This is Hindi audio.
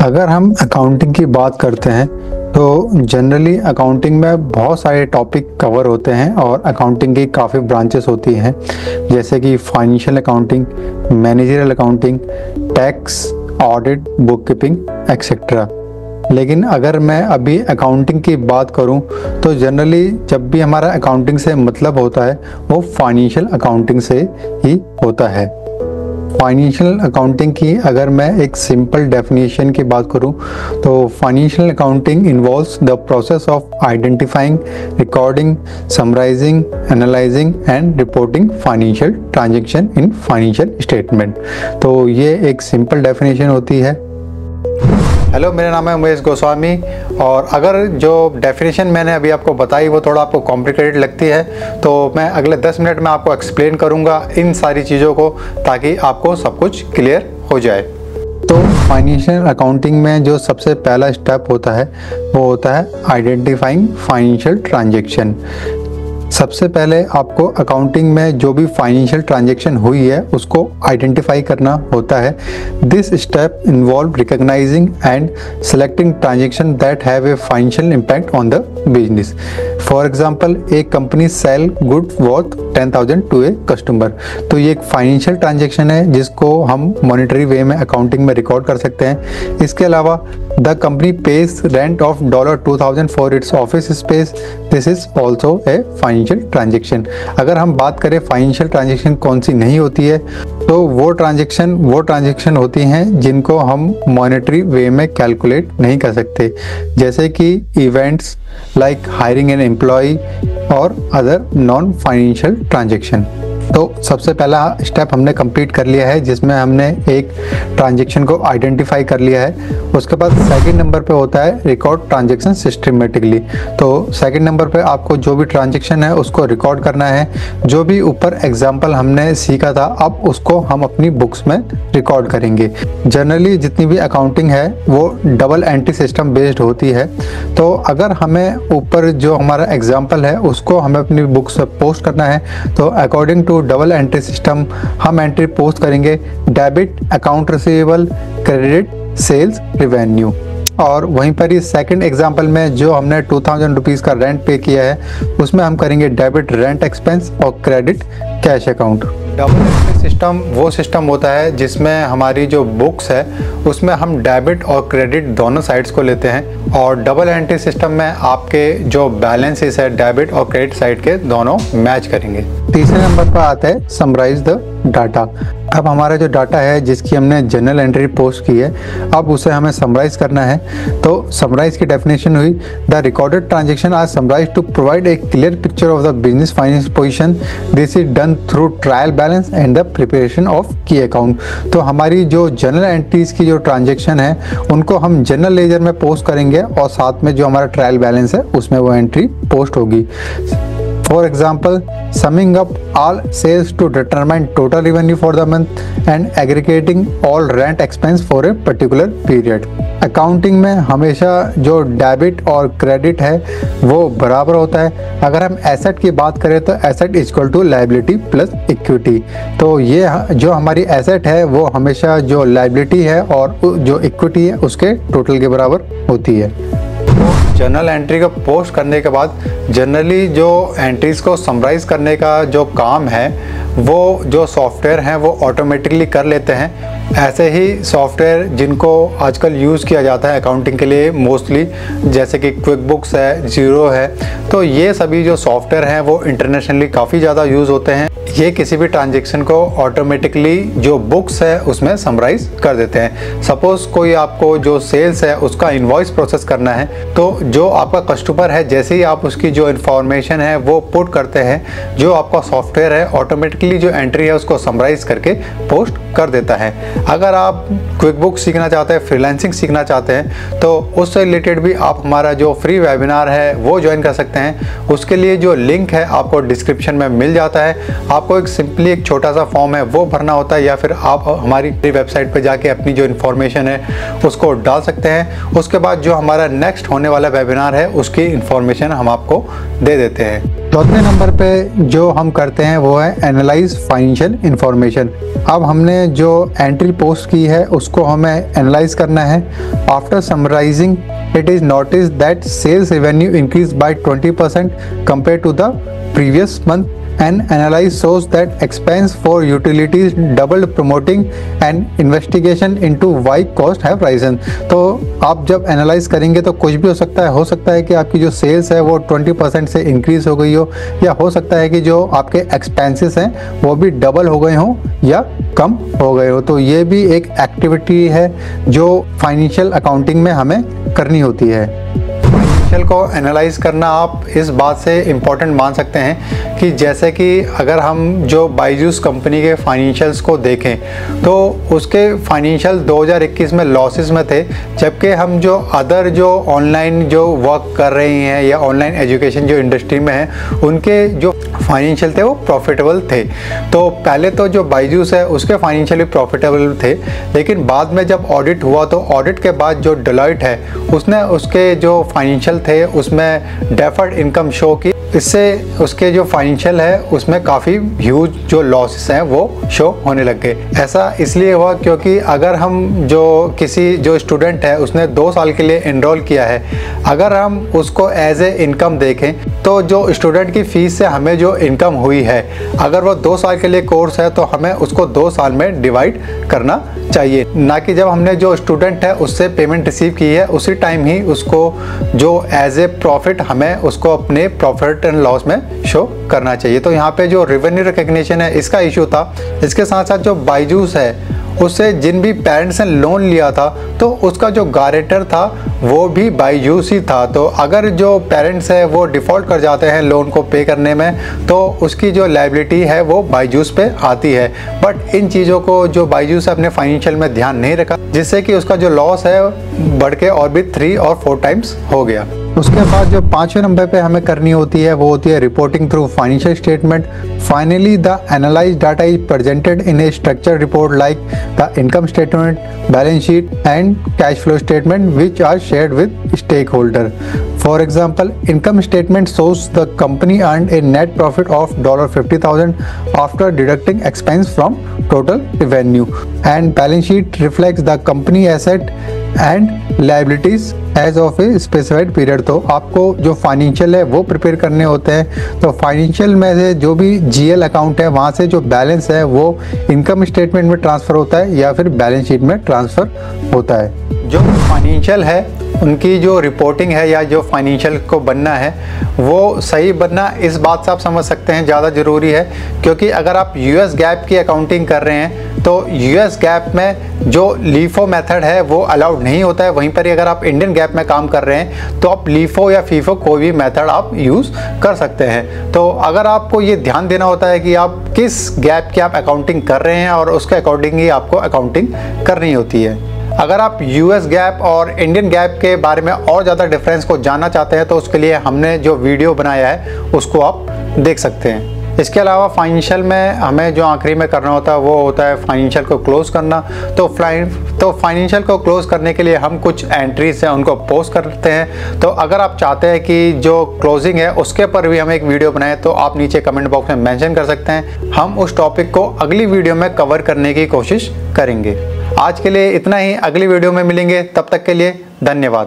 अगर हम अकाउंटिंग की बात करते हैं तो जनरली अकाउंटिंग में बहुत सारे टॉपिक कवर होते हैं और अकाउंटिंग की काफ़ी ब्रांचेस होती हैं, जैसे कि financial accounting, managerial accounting, tax, audit, book keeping etcetera. लेकिन अगर मैं अभी अकाउंटिंग की बात करूं तो जनरली जब भी हमारा अकाउंटिंग से मतलब होता है वो फाइनेंशियल अकाउंटिंग से ही होता है। फाइनेंशियल अकाउंटिंग की अगर मैं एक सिंपल डेफिनेशन की बात करूं तो financial accounting involves the process of identifying, recording, summarising, analysing and reporting financial transaction in financial statement. तो ये एक सिंपल डेफिनेशन होती है। हेलो, मेरा नाम है उमेश गोस्वामी और अगर जो डेफिनेशन मैंने अभी आपको बताई वो थोड़ा आपको कॉम्प्लिकेटेड लगती है तो मैं अगले 10 मिनट में आपको एक्सप्लेन करूंगा इन सारी चीज़ों को, ताकि आपको सब कुछ क्लियर हो जाए। तो फाइनेंशियल अकाउंटिंग में जो सबसे पहला स्टेप होता है वो होता है आइडेंटिफाइंग फाइनेंशियल ट्रांजैक्शन। सबसे पहले आपको अकाउंटिंग में जो भी फाइनेंशियल ट्रांजैक्शन हुई है उसको आइडेंटिफाई करना होता है। This step involve recognising and selecting transaction that have a financial impact on the business. For example, एक company sell good worth 10,000 to a customer, तो ये एक फाइनेंशियल ट्रांजैक्शन है जिसको हम मॉनेटरी वे में अकाउंटिंग में रिकॉर्ड कर सकते हैं। इसके अलावा the company page rent of $2,000 for its office space, this is also a financial transaction. अगर हम बात करें फाइनेंशियल ट्रांजैक्शन कौन सी नहीं होती है तो वो ट्रांजैक्शन होती हैं जिनको हम मॉनेटरी वे में कैलकुलेट नहीं कर सकते, जैसे कि events like hiring an employ और अदर नॉन फाइनेंशियल ट्रांजैक्शन। तो सबसे पहला स्टेप हमने कंप्लीट कर लिया है जिसमें हमने एक ट्रांजैक्शन को आइडेंटिफाई कर लिया है। उसके बाद सेकंड नंबर पे होता है रिकॉर्ड ट्रांजैक्शन सिस्टमेटिकली। तो सेकंड नंबर पे आपको जो भी ट्रांजैक्शन है उसको रिकॉर्ड करना है। जो भी ऊपर एग्जांपल हमने सीखा था अब उसको हम अपनी बुक्स में रिकॉर्ड करेंगे। जनरली जितनी भी अकाउंटिंग है वो डबल एंट्री सिस्टम बेस्ड होती है, तो अगर हमें ऊपर जो हमारा एग्जाम्पल है उसको हमें अपनी बुक्स में पोस्ट करना है तो according to double entry system हम एंट्री पोस्ट करेंगे debit account receivable, credit sales revenue. और वहीं पर ही सेकंड एग्जांपल में जो हमने 2,000 रुपीज़ का रेंट पे किया है उसमें हम करेंगे डेबिट रेंट एक्सपेंस और credit cash account. Double entry system वो सिस्टम होता है जिसमें हमारी जो बुक्स है उसमें हम डेबिट और क्रेडिट दोनों साइड्स को लेते हैं, और डबल एंट्री सिस्टम में आपके जो बैलेंसेस है डेबिट और क्रेडिट साइड के दोनों मैच करेंगे। तीसरे नंबर पर आता है समराइज द डाटा। अब हमारा जो डाटा है जिसकी हमने जनरल एंट्री पोस्ट की है अब उसे हमें समराइज करना है। तो समराइज की डेफिनेशन हुई the recorded transaction are summarise to provide a clear picture of the business finance position. This is done through trial balance and the preparation of key account. तो हमारी जो जनरल एंट्रीज की जो ट्रांजैक्शन है उनको हम जनरल लेजर में पोस्ट करेंगे और साथ में जो हमारा ट्रायल बैलेंस है उसमें वो एंट्री पोस्ट होगी। For example, summing up all sales to determine total revenue for the month and aggregating all rent expense for a particular period. Accounting में हमेशा जो डेबिट और क्रेडिट है वो बराबर होता है। अगर हम एसेट की बात करें तो asset equal to liability plus equity. तो ये जो हमारी एसेट है वो हमेशा जो लायबिलिटी है और जो इक्विटी है उसके टोटल के बराबर होती है। जनरल एंट्री को पोस्ट करने के बाद जनरली जो एंट्रीज को समराइज करने का जो काम है वो जो सॉफ्टवेयर हैं वो ऑटोमेटिकली कर लेते हैं। ऐसे ही सॉफ्टवेयर जिनको आजकल यूज़ किया जाता है अकाउंटिंग के लिए मोस्टली, जैसे कि क्विक बुक्स है, जीरो है, तो ये सभी जो सॉफ्टवेयर हैं वो इंटरनेशनली काफ़ी ज़्यादा यूज़ होते हैं। ये किसी भी ट्रांजैक्शन को ऑटोमेटिकली जो बुक्स है उसमें समराइज कर देते हैं। सपोज कोई आपको जो सेल्स है उसका इनवॉइस प्रोसेस करना है तो जो आपका कस्टमर है जैसे ही आप उसकी जो इन्फॉर्मेशन है वो पुट करते हैं, जो आपका सॉफ्टवेयर है ऑटोमेटिकली जो एंट्री है उसको समराइज करके पोस्ट कर देता है। अगर आप क्विक बुक सीखना चाहते हैं, फ्रीलांसिंग सीखना चाहते हैं तो उससे रिलेटेड भी आप हमारा जो फ्री वेबिनार है वो ज्वाइन कर सकते हैं। उसके लिए जो लिंक है आपको डिस्क्रिप्शन में मिल जाता है। आपको एक सिंपली एक छोटा सा फॉर्म है वो भरना होता है, या फिर आप हमारी वेबसाइट पर जाके अपनी जो इन्फॉर्मेशन है उसको डाल सकते हैं। उसके बाद जो हमारा नेक्स्ट होने वाला वेबिनार है उसकी इन्फॉर्मेशन हम आपको दे देते हैं। चौथे नंबर पे जो हम करते हैं वो है एनालाइज फाइनेंशियल इन्फॉर्मेशन। अब हमने जो एंट्री पोस्ट की है उसको हमें एनालाइज करना है। After summarising it is noticed that sales revenue increased by 20% compared to the previous month, and analysis shows that expense for utilities doubled, promoting an investigation into why cost have risen। तो आप जब एनालाइज करेंगे तो कुछ भी हो सकता है कि आपकी जो सेल्स है वो 20% से इंक्रीज हो गई हो, या हो सकता है कि जो आपके एक्सपेंसेस हैं वो भी डबल हो गए हों या कम हो गए हो। तो ये भी एक एक्टिविटी है जो फाइनेंशियल अकाउंटिंग में हमें करनी होती है। फाइनेंशियल को एनालाइज करना आप इस बात से इम्पोर्टेंट मान सकते हैं कि जैसे कि अगर हम जो बायजूस कंपनी के फाइनेंशियल्स को देखें तो उसके फाइनेंशियल 2021 में लॉसेस में थे, जबकि हम जो अदर जो ऑनलाइन जो वर्क कर रही हैं या ऑनलाइन एजुकेशन जो इंडस्ट्री में है उनके जो फाइनेंशियल थे वो प्रॉफिटेबल थे। तो पहले तो जो बायजूस है उसके फाइनेंशियल भी प्रॉफिटेबल थे, लेकिन बाद में जब ऑडिट हुआ तो ऑडिट के बाद जो डेलॉयट है उसने उसके जो फाइनेंशियल थे उसमें डेफर्ड इनकम शो की, इससे उसके जो फाइनेंशियल है उसमें काफ़ी ह्यूज जो लॉसेस हैं वो शो होने लग गए। ऐसा इसलिए हुआ क्योंकि अगर हम जो किसी जो स्टूडेंट है उसने 2 साल के लिए एनरोल किया है, अगर हम उसको एज ए इनकम देखें तो जो स्टूडेंट की फ़ीस से हमें जो इनकम हुई है, अगर वो 2 साल के लिए कोर्स है तो हमें उसको 2 साल में डिवाइड करना चाहिए, ना कि जब हमने जो स्टूडेंट है उससे पेमेंट रिसीव की है उसी टाइम ही उसको जो एज ए प्रॉफिट हमें उसको अपने प्रॉफिट एंड लॉस में शो करना चाहिए। तो यहाँ पे जो रेवेन्यू रिकग्निशन है इसका इशू था। इसके साथ साथ जो बायजूस है उससे जिन भी पेरेंट्स ने लोन लिया था तो उसका जो गारंटर था वो भी बायजूस ही था। तो अगर जो पेरेंट्स है वो डिफ़ॉल्ट कर जाते हैं लोन को पे करने में तो उसकी जो लायबिलिटी है वो बायजूस पे आती है। बट इन चीज़ों को जो बायजूस अपने फाइनेंशियल में ध्यान नहीं रखा, जिससे कि उसका जो लॉस है बढ़ के और भी 3 और 4 टाइम्स हो गया। उसके बाद जो 5वें नंबर पे हमें करनी होती है वो होती है reporting through financial statement. Finally the analysed data is presented in A structured report like the income statement, balance sheet and cash flow statement which are shared with stakeholder. For example, income statement shows the company earned a net profit of $50,000 after deducting expense from total revenue, and balance sheet reflects the company asset and liabilities as of a specified period। तो आपको जो फाइनेंशियल है वो प्रिपेयर करने होते हैं। तो फाइनेंशियल में से जो भी जीएल अकाउंट है वहाँ से जो बैलेंस है वो इनकम स्टेटमेंट में ट्रांसफ़र होता है या फिर बैलेंस शीट में ट्रांसफ़र होता है। जो फाइनेंशियल है उनकी जो रिपोर्टिंग है या जो फाइनेंशियल को बनना है वो सही बनना इस बात से आप समझ सकते हैं ज़्यादा ज़रूरी है, क्योंकि अगर आप यूएस गैप की अकाउंटिंग कर रहे हैं तो यूएस गैप में जो लीफो मेथड है वो अलाउड नहीं होता है। वहीं पर ही अगर आप इंडियन गैप में काम कर रहे हैं तो आप लीफो या फीफो कोई भी मेथड आप यूज़ कर सकते हैं। तो अगर आपको ये ध्यान देना होता है कि आप किस गैप की आप अकाउंटिंग कर रहे हैं और उसके अकॉर्डिंग ही आपको अकाउंटिंग करनी होती है। अगर आप यूएस गैप और इंडियन गैप के बारे में और ज़्यादा डिफरेंस को जानना चाहते हैं तो उसके लिए हमने जो वीडियो बनाया है उसको आप देख सकते हैं। इसके अलावा फाइनेंशियल में हमें जो आखिरी में करना होता है वो होता है फाइनेंशियल को क्लोज़ करना। तो फाइनेंशियल को क्लोज़ करने के लिए हम कुछ एंट्रीज हैं उनको पोस्ट करते हैं। तो अगर आप चाहते हैं कि जो क्लोजिंग है उसके पर भी हम एक वीडियो बनाएं तो आप नीचे कमेंट बॉक्स में मेंशन कर सकते हैं। हम उस टॉपिक को अगली वीडियो में कवर करने की कोशिश करेंगे। आज के लिए इतना ही, अगली वीडियो में मिलेंगे, तब तक के लिए धन्यवाद।